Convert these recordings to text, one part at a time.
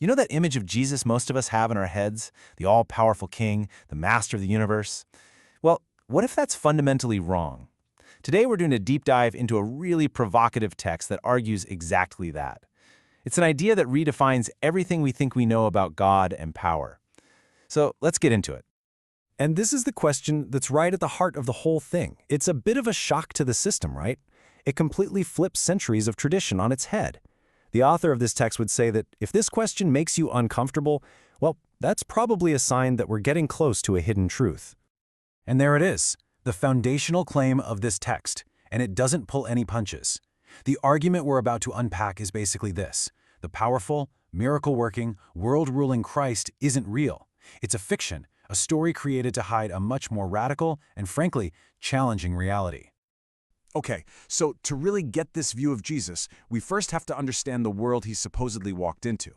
You know that image of Jesus most of us have in our heads? The all-powerful king, the master of the universe? Well, what if that's fundamentally wrong? Today we're doing a deep dive into a really provocative text that argues exactly that. It's an idea that redefines everything we think we know about God and power. So let's get into it. And this is the question that's right at the heart of the whole thing. It's a bit of a shock to the system, right? It completely flips centuries of tradition on its head. The author of this text would say that if this question makes you uncomfortable, well, that's probably a sign that we're getting close to a hidden truth. And there it is, the foundational claim of this text, and it doesn't pull any punches. The argument we're about to unpack is basically this: the powerful, miracle-working, world-ruling Christ isn't real. It's a fiction, a story created to hide a much more radical and, frankly, challenging reality. Okay, so to really get this view of Jesus, we first have to understand the world he supposedly walked into.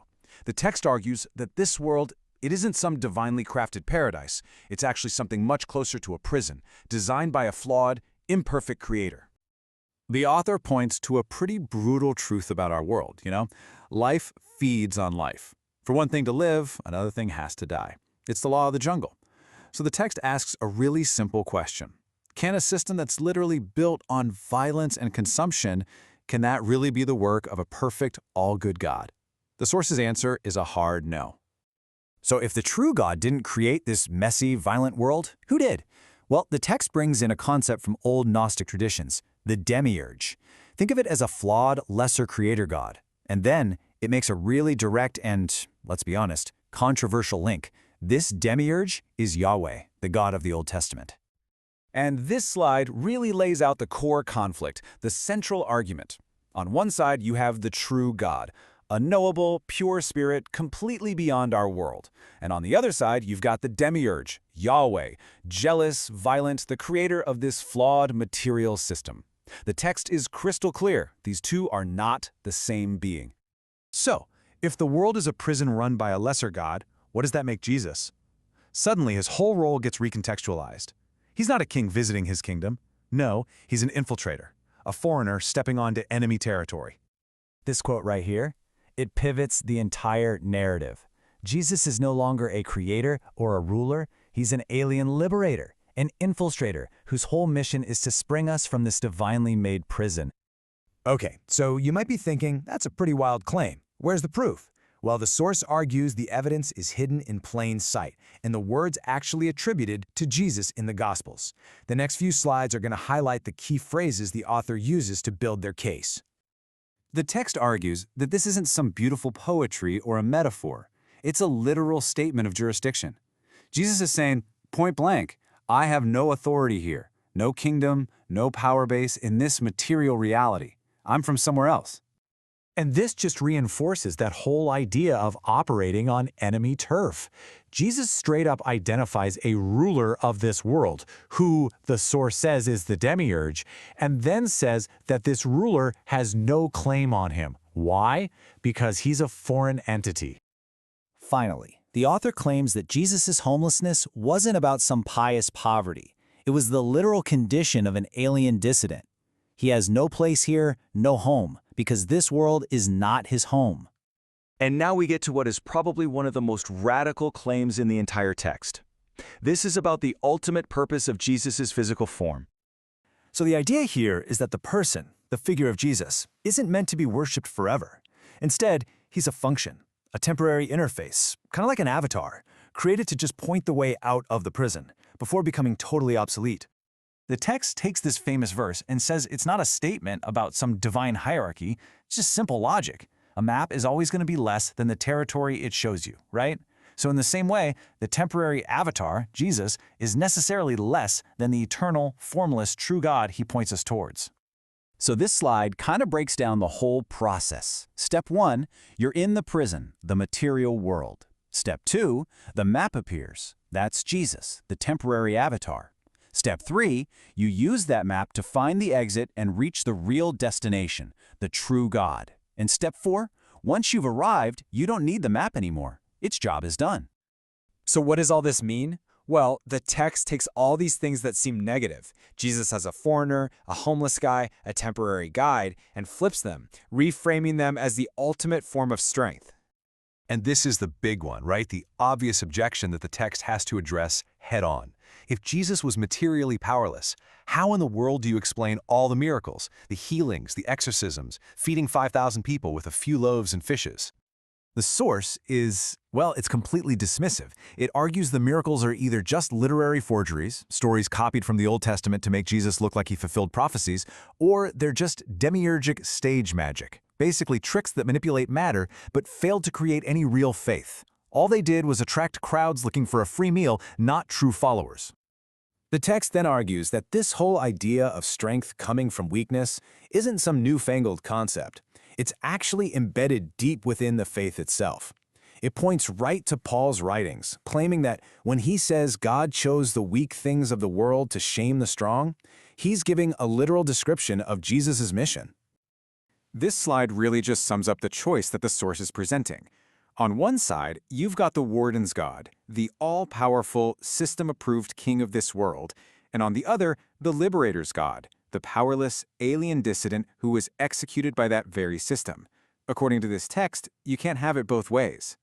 The text argues that this world, it isn't some divinely crafted paradise. It's actually something much closer to a prison, designed by a flawed, imperfect creator. The author points to a pretty brutal truth about our world, Life feeds on life. For one thing to live, another thing has to die. It's the law of the jungle. So the text asks a really simple question. Can a system that's literally built on violence and consumption, can that really be the work of a perfect, all-good God? The source's answer is a hard no. So if the true God didn't create this messy, violent world, who did? Well, the text brings in a concept from old Gnostic traditions, the demiurge. Think of it as a flawed, lesser creator god. And then it makes a really direct and, let's be honest, controversial link. This demiurge is Yahweh, the God of the Old Testament. And this slide really lays out the core conflict, the central argument. On one side, you have the true God, a knowable, pure spirit completely beyond our world. And on the other side, you've got the demiurge, Yahweh, jealous, violent, the creator of this flawed material system. The text is crystal clear. These two are not the same being. So, if the world is a prison run by a lesser God, what does that make Jesus? Suddenly, his whole role gets recontextualized. He's not a king visiting his kingdom. No, he's an infiltrator, a foreigner stepping onto enemy territory. This quote right here, it pivots the entire narrative. Jesus is no longer a creator or a ruler. He's an alien liberator, an infiltrator whose whole mission is to spring us from this divinely made prison. Okay, so you might be thinking, that's a pretty wild claim. Where's the proof? Well, the source argues the evidence is hidden in plain sight, and the words actually attributed to Jesus in the Gospels. The next few slides are going to highlight the key phrases the author uses to build their case. The text argues that this isn't some beautiful poetry or a metaphor. It's a literal statement of jurisdiction. Jesus is saying, point blank, I have no authority here, no kingdom, no power base in this material reality. I'm from somewhere else. And this just reinforces that whole idea of operating on enemy turf. Jesus straight up identifies a ruler of this world, who the source says is the demiurge, and then says that this ruler has no claim on him. Why? Because he's a foreign entity. Finally, the author claims that Jesus' homelessness wasn't about some pious poverty. It was the literal condition of an alien dissident. He has no place here, no home, because this world is not his home. And now we get to what is probably one of the most radical claims in the entire text. This is about the ultimate purpose of Jesus' physical form. So the idea here is that the person, the figure of Jesus, isn't meant to be worshipped forever. Instead, he's a function, a temporary interface, kind of like an avatar, created to just point the way out of the prison, before becoming totally obsolete. The text takes this famous verse and says it's not a statement about some divine hierarchy, it's just simple logic. A map is always going to be less than the territory it shows you, right? So in the same way, the temporary avatar, Jesus, is necessarily less than the eternal, formless, true God he points us towards. So this slide kind of breaks down the whole process. Step 1, you're in the prison, the material world. Step 2, the map appears. That's Jesus, the temporary avatar. Step 3, you use that map to find the exit and reach the real destination, the true God. And step 4, once you've arrived, you don't need the map anymore. Its job is done. So what does all this mean? Well, the text takes all these things that seem negative, Jesus as a foreigner, a homeless guy, a temporary guide, and flips them, reframing them as the ultimate form of strength. And this is the big one, right? The obvious objection that the text has to address head-on. If Jesus was materially powerless, how in the world do you explain all the miracles, the healings, the exorcisms, feeding 5,000 people with a few loaves and fishes? The source is, well, it's completely dismissive. It argues the miracles are either just literary forgeries, stories copied from the Old Testament to make Jesus look like he fulfilled prophecies, or they're just demiurgic stage magic, basically tricks that manipulate matter but failed to create any real faith. All they did was attract crowds looking for a free meal, not true followers. The text then argues that this whole idea of strength coming from weakness isn't some newfangled concept. It's actually embedded deep within the faith itself. It points right to Paul's writings, claiming that when he says God chose the weak things of the world to shame the strong, he's giving a literal description of Jesus' mission. This slide really just sums up the choice that the source is presenting. On one side, you've got the warden's God, the all-powerful, system-approved king of this world, and on the other, the liberator's God, the powerless, alien dissident who was executed by that very system. According to this text, you can't have it both ways.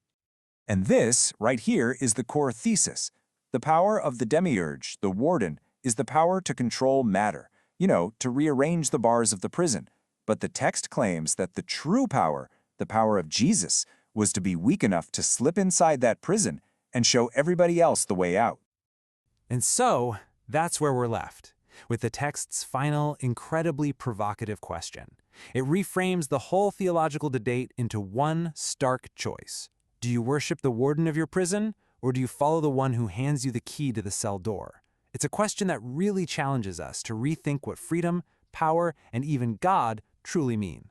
And this, right here, is the core thesis. The power of the demiurge, the warden, is the power to control matter, to rearrange the bars of the prison. But the text claims that the true power, the power of Jesus, was to be weak enough to slip inside that prison and show everybody else the way out. And so, that's where we're left, with the text's final, incredibly provocative question. It reframes the whole theological debate into one stark choice. Do you worship the warden of your prison, or do you follow the one who hands you the key to the cell door? It's a question that really challenges us to rethink what freedom, power, and even God truly mean.